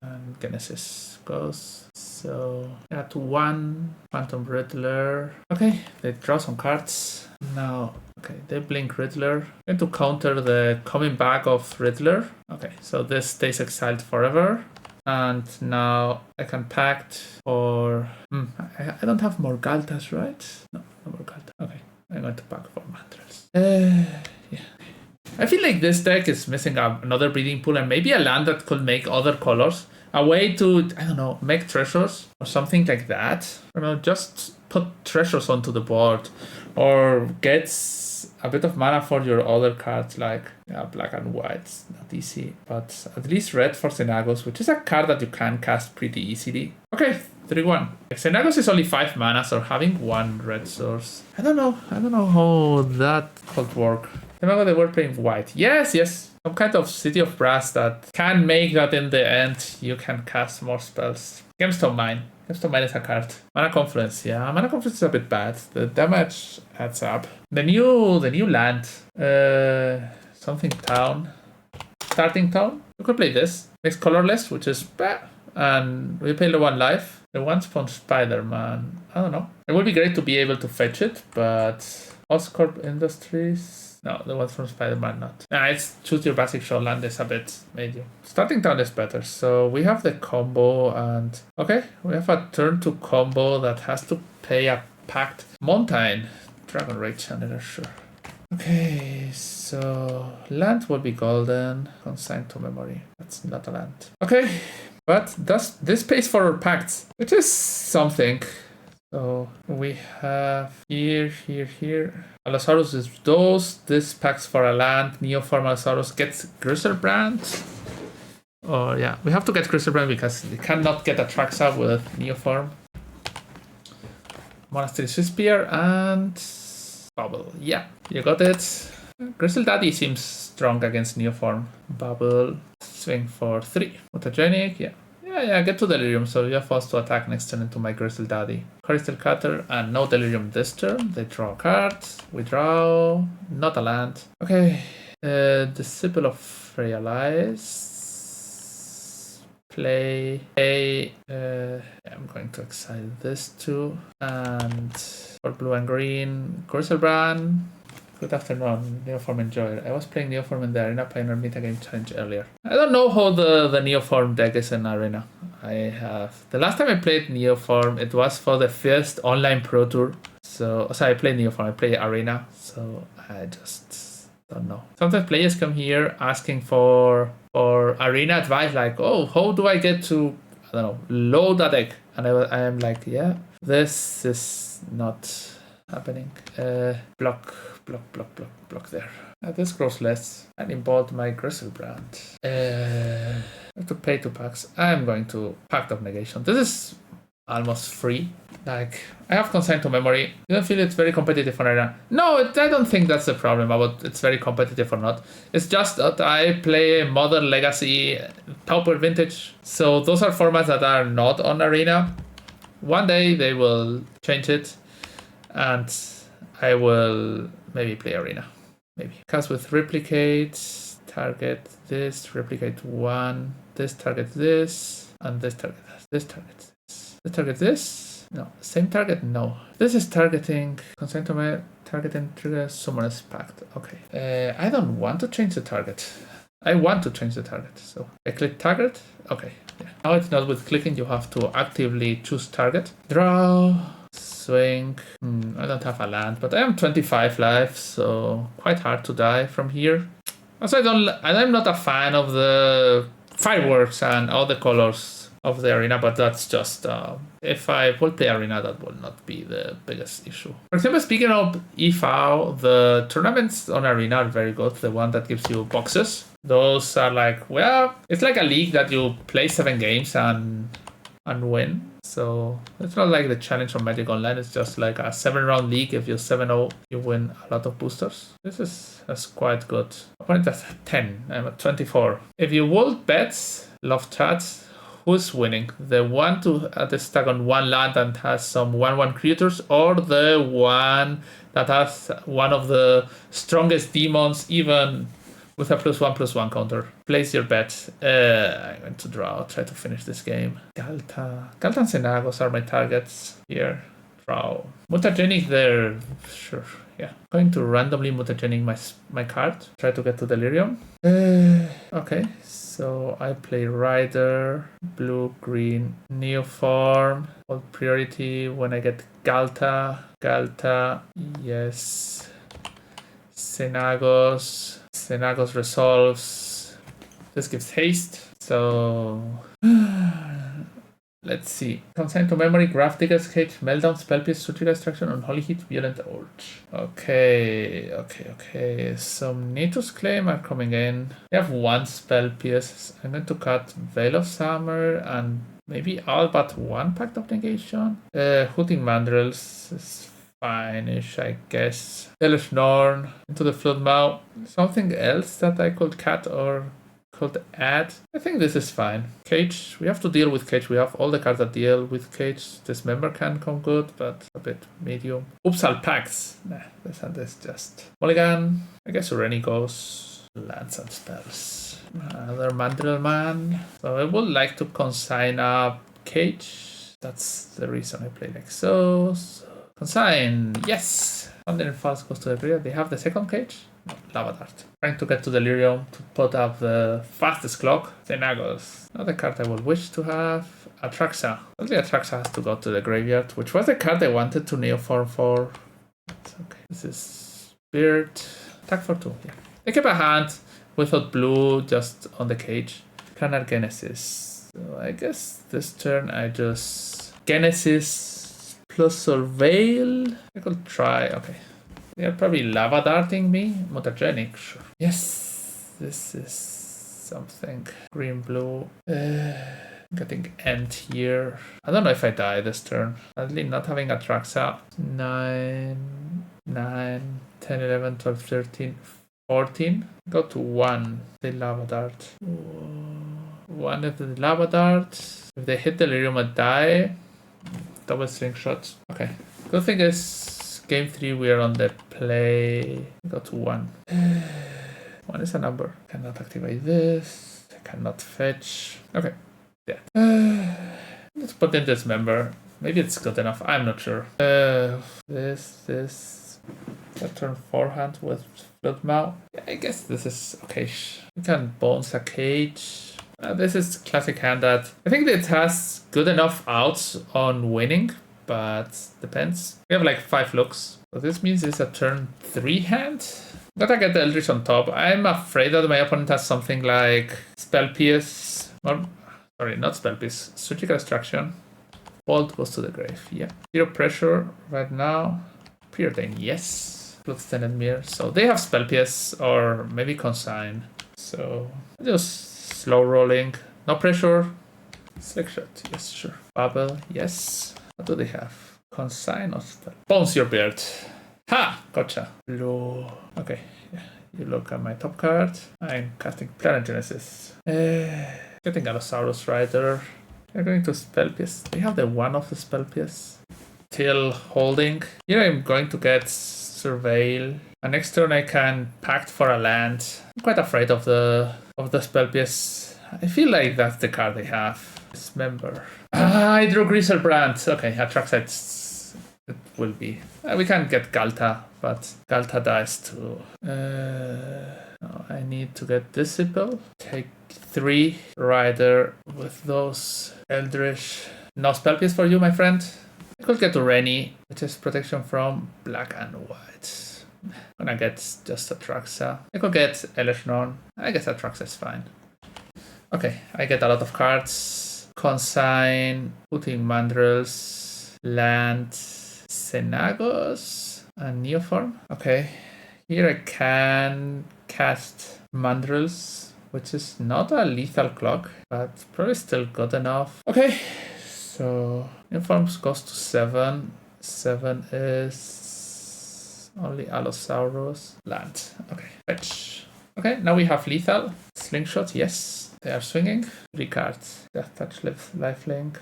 and Genesis goes. So, yeah, to 1. Phantom Riddler. Okay, they draw some cards. Now, okay, they blink Riddler. I'm going to counter the coming back of Riddler. Okay, so this stays exiled forever. And now I can pact for... I don't have more Galtas, right? No more Galtas. Okay, I'm going to pack for Mandrills. Yeah. I feel like this deck is missing another breeding pool and maybe a land that could make other colors. A way to, I don't know, make treasures or something like that. I don't know, just put treasures onto the board or gets a bit of mana for your other cards like black and white. Not easy, but at least red for Xenagos, which is a card that you can cast pretty easily. Okay, 3-1. Xenagos is only 5 mana, so having 1 red source. I don't know how that could work. Remember they were playing white. Yes. Some kind of City of Brass that can make that in the end you can cast more spells. Gemstone Mine. Gemstone Mine is a card. Mana Confluence. Yeah, Mana Confluence is a bit bad. The damage adds up. The new land. Something Town. Starting Town. You could play this. Makes colorless, which is bad. And we pay the 1 life. The 1 spawn Spider-Man. I don't know. It would be great to be able to fetch it, but Oscorp Industries. No, the ones from Spider-Man not. It's choose your basic show land is a bit medium. Starting Town is better. So we have the combo and... Okay, we have a turn to combo that has to pay a pact. Mountain. Dragon Rage Channeler, sure. Okay, so land will be golden. Consigned to memory. That's not a land. Okay, but this pays for our pacts, which is something. So we have here. Allosaurus is those. This packs for a land. Neoform Allosaurus gets Griselbrand. Oh yeah, we have to get Griselbrand because we cannot get a Traxa with Neoform. Monastery Spear and Bubble. Yeah, you got it. Gristle Daddy seems strong against Neoform. Bubble. Swing for 3. Mutagenic, yeah. Yeah, get to Delirium, so you are forced to attack next turn into my Gristle Daddy. Crystal Cutter and no Delirium this turn. They draw a card. We draw. Not a land. Okay. Disciple of Realize. Play. I'm going to exile this too. And for blue and green, Griselbrand. Good afternoon, Neoform Enjoyer. I was playing Neoform in the Arena Pioneer Metagame Challenge earlier. I don't know how the Neoform deck is in Arena. The last time I played Neoform, it was for the first online Pro Tour. So I play Neoform, I play Arena. So I just don't know. Sometimes players come here asking for Arena advice, like, oh, how do I get to, I don't know, load a deck? And I am like, yeah, this is not happening. Block there. This grows less. I bought my Griselbrand. I have to pay 2 packs. I'm going to Pact of Negation. This is almost free. Like, I have Consigned to Memory. You don't feel it's very competitive on Arena? No, I don't think that's the problem about it's very competitive or not. It's just that I play Modern, Legacy, Pauper, Vintage. So those are formats that are not on Arena. One day they will change it. And I will maybe play Arena. Maybe. Because with Replicate, target this, Replicate 1, this target this, and this target this. This target this. This target this? No. Same target? No. This is targeting, consent to my targeting trigger Summoner's Pact. Okay. I don't want to change the target. I want to change the target. So I click target. Okay. Yeah. Now it's not with clicking, you have to actively choose target. Draw. swing. I don't have a land, but I am 25 life, so quite hard to die from here. Also, I'm not a fan of the fireworks and all the colors of the arena, but that's just if I will play arena, that will not be the biggest issue. For example, speaking of EVO, the tournaments on arena are very good. The one that gives you boxes, those are like, well, it's like a league that you play 7 games and win. So it's not like the challenge from Magic Online. It's just like a 7-round league. If you're 7-0, you win a lot of boosters. That's quite good. Opponent at 10. I'm at 24. If you would bet, love chat, who's winning? The one that is stuck on 1 land and has some 1/1 creatures, or the one that has one of the strongest demons, even with a +1/+1 counter? Place your bet. I'm going to draw. Try to finish this game. Galta and Xenagos are my targets here. Draw. Mutagenic there. Sure. Yeah. Going to randomly mutagenic my card. Try to get to Delirium. Okay. So I play Rider, blue, green, Neoform. Hold priority when I get Galta. Yes. Xenagos resolves. This gives haste. So let's see. Consign to memory, Graph Digger's Cage, Meltdown, Spellpiece, Surgical Extraction, Unholy Heat, Violent Urge. Okay. Some Nature's Claim are coming in. We have 1 Spellpiece. I'm going to cut Veil of Summer and maybe all but 1 Pact of Negation. Hooting Mandrills is fine-ish, I guess. Hellish Norn into the Floodmaw. Something else that I could cut or could add? I think this is fine. Cage, we have to deal with Cage. We have all the cards that deal with Cage. Dismember can come good, but a bit medium. Upsal Pacts. Nah, this just mulligan. I guess Ureni goes. Lands and spells. Another Mandrill Man. So I would like to consign up Cage. That's the reason I play like so. Consign, yes! Thunder Falls goes to the graveyard. They have the second Cage. No, Lava Dart. Trying to get to Delirium to put up the fastest clock. Xenagos. Another card I would wish to have. Atraxa. Only Atraxa has to go to the graveyard, which was the card I wanted to Neoform for. That's okay. This is Spirit. Attack for 2, yeah. They keep a hand without blue just on the Cage. Planar Genesis. So I guess this turn I just Genesis plus Surveil. I could try. Okay. They are probably lava darting me. Mutagenic, sure. Yes. This is something. Green, blue. Getting End here. I don't know if I die this turn. Sadly, not having Atraxa. 9, 10, 11, 12, 13, 14. Go to 1. The lava dart. 1 of the lava dart. If they hit Delirium, I die. Double string shots. Okay. Good thing is, game 3 we are on the play. Go to 1. 1 is a number. Cannot activate this. I cannot fetch. Okay. Yeah. Let's put in this member. Maybe it's good enough. I'm not sure. This. That turn 4 hand with Floodmaw. Yeah, I guess this is okay. We can bones a Cage. This is classic hand that I think it has good enough outs on winning, but depends. We have like 5 looks. So this means it's a turn 3 hand. Gotta get the Eldritch on top. I'm afraid that my opponent has something like Spell Pierce. Or, sorry, not Spell Pierce. Surgical Extraction. Bolt goes to the grave. Yeah. 0 pressure right now. Preordain, yes. Bloodstained Mirror. So they have Spell Pierce or maybe Consign. So just slow rolling, no pressure. Slick Shot, yes, sure. Bubble, yes. What do they have? Consign or spell? Bones your beard. Ha! Gotcha. Blue. Okay, yeah. You look at my top card. I'm casting Planar Genesis. Getting Allosaurus Rider. They're going to Spell Piece. They have the 1 of the Spell Piece. Still holding. Here I'm going to get Surveil. And next turn I can Pact for a land. I'm quite afraid of the Spell Piece. I feel like that's the card they have. Dismember. I drew Griselbrand. Okay, Atraxa it will be. We can get Galta, but Galta dies too. I need to get Disciple. Take 3 Rider with those Eldritch. No Spell Piece for you, my friend. I could get Ureni, which is protection from black and white. I'm gonna get just Atraxa. I could get Elish Norn. I guess Atraxa is fine. Okay, I get a lot of cards. Consign, putting Mandrills, land, Xenagos, and Neoform. Okay, here I can cast Mandrills, which is not a lethal clock, but probably still good enough. Okay, so Neoforms goes to 7. 7 is only Allosaurus. Land. Okay, fetch. Okay, now we have lethal. Slingshot, yes. They are swinging. 3 cards. Death Touch, Lifelink.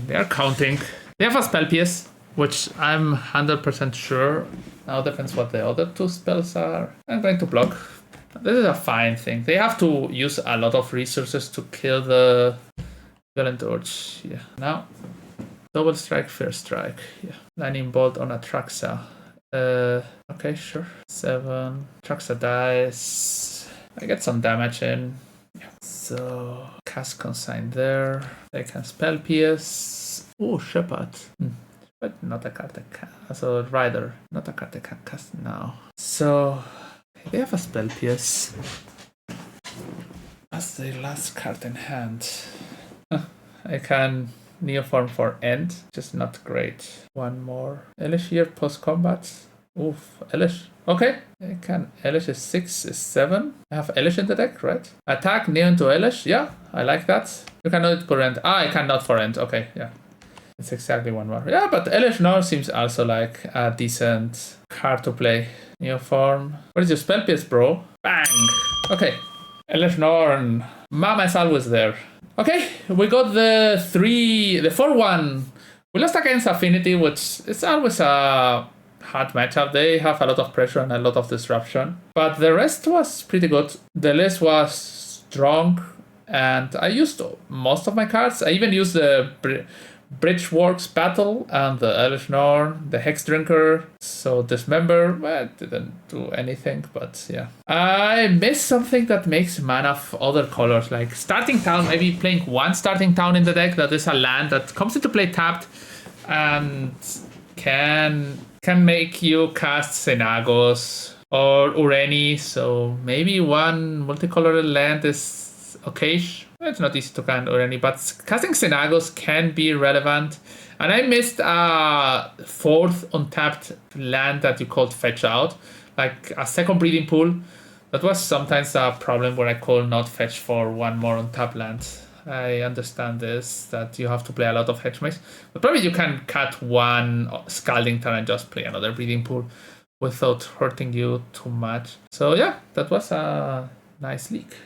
They are counting. They have a spell piece, which I'm 100% sure. Now depends what the other 2 spells are. I'm going to block. This is a fine thing. They have to use a lot of resources to kill the Violent Urge. Yeah. Now, double strike, first strike. Yeah. Lightning Bolt on Atraxa. Okay, sure. 7. Atraxa dies. I get some damage in. Yeah. So, cast Consign there. They can spell pierce. Oh, Shepherd. But not a card I can. So, Rider. Not a card I can cast now. So, they have a spell pierce. That's the last card in hand. I can Neoform for end. Just not great. One more. Elish here post combat. Oof, Elish. Okay, I can. Elish is 6, is 7. I have Elish in the deck, right? Attack Neo into Elish. Yeah, I like that. You can do it for end. I cannot for end. Okay, yeah. It's exactly one more. Yeah, but Elish now seems also like a decent card to play. Neoform. What is your spell pierce, bro? Bang! Okay. Elish Norn. Mama is always there. Okay, we got the 4-1. We lost against Affinity, which is always a hard matchup. They have a lot of pressure and a lot of disruption. But the rest was pretty good. The list was strong, and I used most of my cards. I even used the Bridgeworks Battle and the Elish Norn, the Hex Drinker. So Dismember, well, didn't do anything, but yeah. I missed something that makes mana of other colors, like Starting Town, maybe playing 1 Starting Town in the deck that is a land that comes into play tapped and can make you cast Xenagos or Ureni, so maybe 1 multicolored land is okay-ish. It's not easy to cast Ureni, but casting Xenagos can be relevant. And I missed a 4th untapped land that you called fetch out, like a second breeding pool. That was sometimes a problem where I could not fetch for 1 more untapped land. I understand this, that you have to play a lot of Hedgemakes, but probably you can cut 1 Scalding Tarn and just play another breeding pool without hurting you too much. So yeah, that was a nice leak.